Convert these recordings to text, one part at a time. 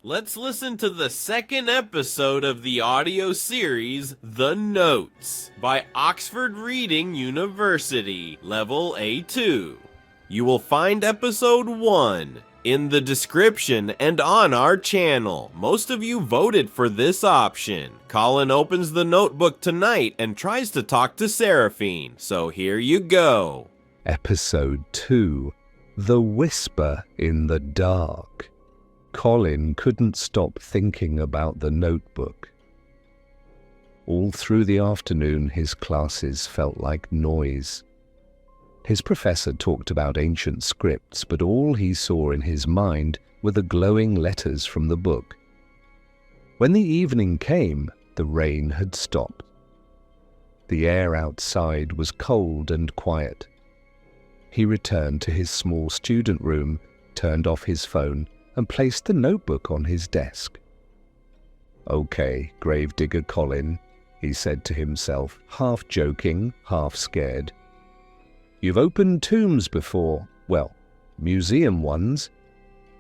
Let's listen to the second episode of the audio series, The Notes, by Oxford Reading University, Level A2. You will find episode 1 in the description and on our channel. Most of you voted for this option. Colin opens the notebook tonight and tries to talk to Seraphine, so here you go. Episode 2, The Whisper in the Dark. Colin couldn't stop thinking about the notebook. All through the afternoon, his classes felt like noise. His professor talked about ancient scripts, but all he saw in his mind were the glowing letters from the book. When the evening came, the rain had stopped. The air outside was cold and quiet. He returned to his small student room, turned off his phone, and placed the notebook on his desk. "Okay, gravedigger Colin," he said to himself, half joking, half scared. "You've opened tombs before, well, museum ones,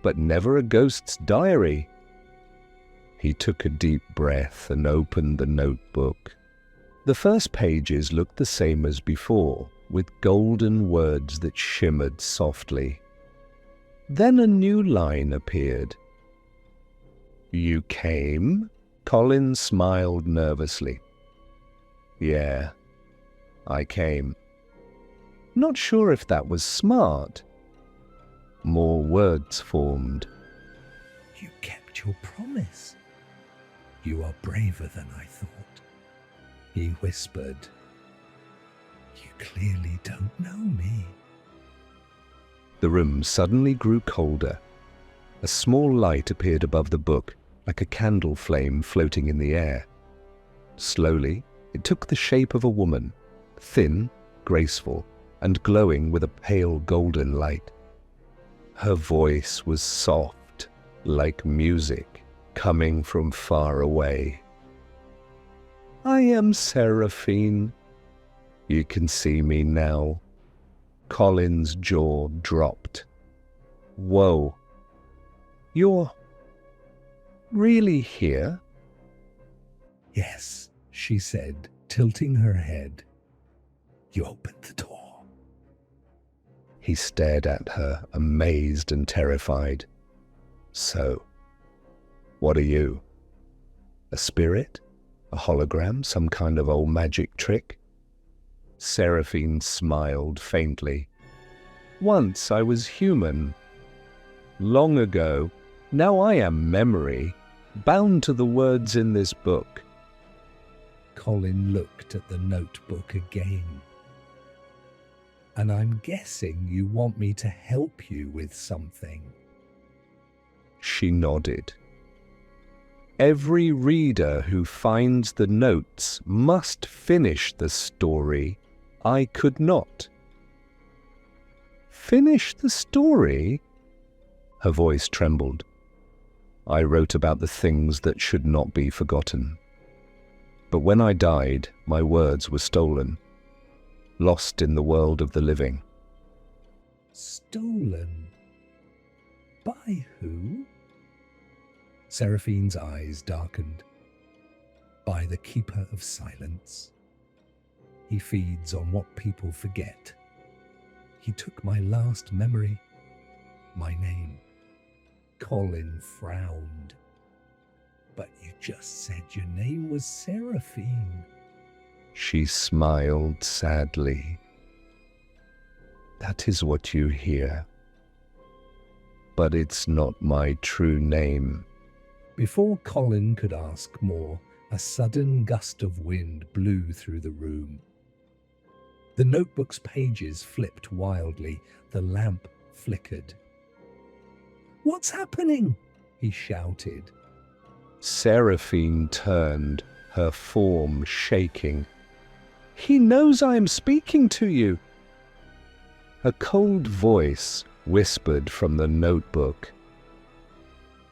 but never a ghost's diary." He took a deep breath and opened the notebook. The first pages looked the same as before, with golden words that shimmered softly. Then a new line appeared. "You came?" Colin smiled nervously. "Yeah, I came." Not sure if that was smart. More words formed. "You kept your promise. You are braver than I thought," he whispered. "You clearly don't know me." The room suddenly grew colder. A small light appeared above the book, like a candle flame floating in the air. Slowly, it took the shape of a woman, thin, graceful, and glowing with a pale golden light. Her voice was soft, like music, coming from far away. "I am Seraphine. You can see me now." Colin's jaw dropped. "Whoa. You're really here?" "Yes," she said, tilting her head. "You opened the door." He stared at her, amazed and terrified. "So, what are you? A spirit? A hologram? Some kind of old magic trick?" Seraphine smiled faintly. "Once I was human. Long ago. Now I am memory, bound to the words in this book." Colin looked at the notebook again. "And I'm guessing you want me to help you with something." She nodded. "Every reader who finds the notes must finish the story. I could not." "Finish the story?" Her voice trembled. "I wrote about the things that should not be forgotten. But when I died, my words were stolen, lost in the world of the living." "Stolen? By who?" Seraphine's eyes darkened. "By the Keeper of Silence. He feeds on what people forget. He took my last memory, my name." Colin frowned. "But you just said your name was Seraphine." She smiled sadly. "That is what you hear. But it's not my true name." Before Colin could ask more, a sudden gust of wind blew through the room. The notebook's pages flipped wildly. The lamp flickered. "What's happening?" he shouted. Seraphine turned, her form shaking. "He knows I am speaking to you." A cold voice whispered from the notebook.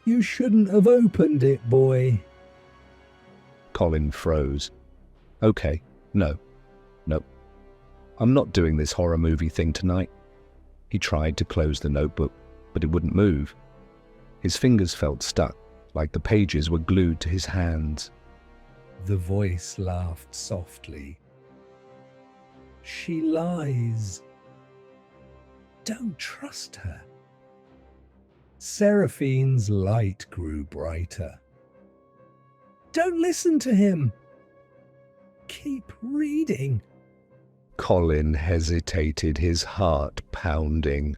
"You shouldn't have opened it, boy." Colin froze. "Okay, no. I'm not doing this horror movie thing tonight." He tried to close the notebook, but it wouldn't move. His fingers felt stuck, like the pages were glued to his hands. The voice laughed softly. She lies. Don't trust her. Seraphine's light grew brighter. Don't listen to him. Keep reading. Colin hesitated, his heart pounding.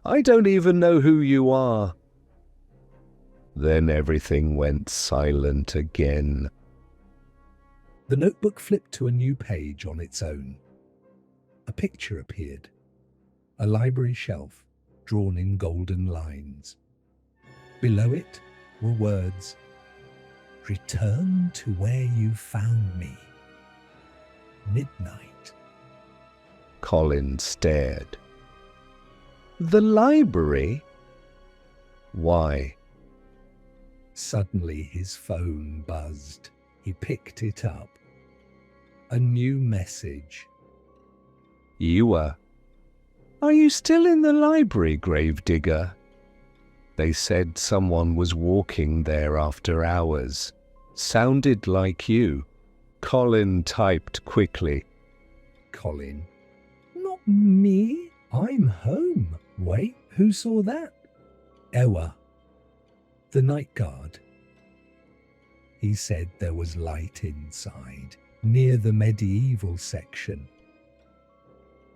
I don't even know who you are. Then everything went silent again. The notebook flipped to a new page on its own. A picture appeared. A library shelf drawn in golden lines. Below it were words, "Return to where you found me. Midnight." Colin stared. The library? Why? Suddenly his phone buzzed. He picked it up. A new message. Ewa. Are you still in the library, gravedigger? They said someone was walking there after hours. Sounded like you. Colin typed quickly. Colin. Not me. I'm home. Wait, who saw that? Ewa. The night guard. He said there was light inside, near the medieval section.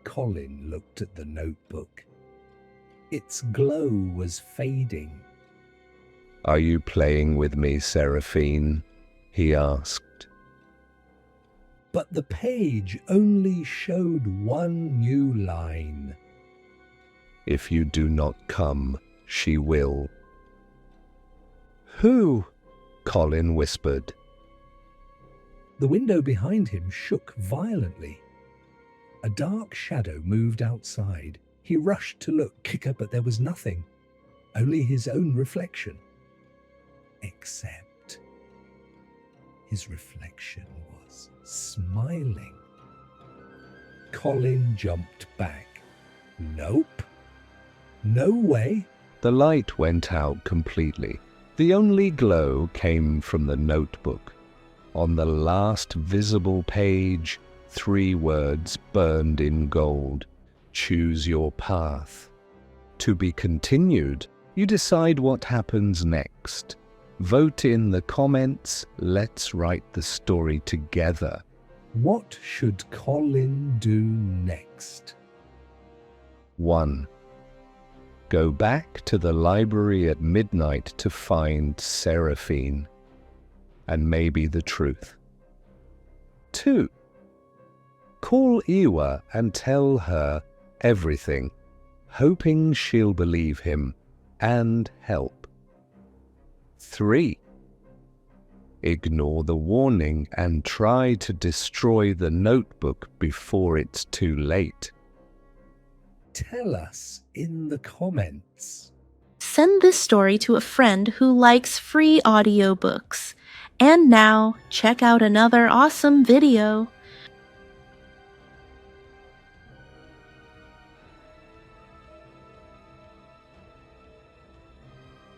Colin looked at the notebook. Its glow was fading. Are you playing with me, Seraphine? He asked. But the page only showed one new line. If you do not come, she will. Who? Colin whispered. The window behind him shook violently. A dark shadow moved outside. He rushed to look, but there was nothing, only his own reflection. Except his reflection was smiling. Colin jumped back. Nope. No way. The light went out completely. The only glow came from the notebook. On the last visible page, 3 words burned in gold. Choose your path. To be continued. You decide what happens next. Vote in the comments. Let's write the story together. What should Colin do next? 1. Go back to the library at midnight to find Seraphine and maybe the truth. 2. Call Ewa and tell her everything, hoping she'll believe him and help. 3. Ignore the warning and try to destroy the notebook before it's too late. Tell us in the comments. Send this story to a friend who likes free audiobooks. And now, check out another awesome video.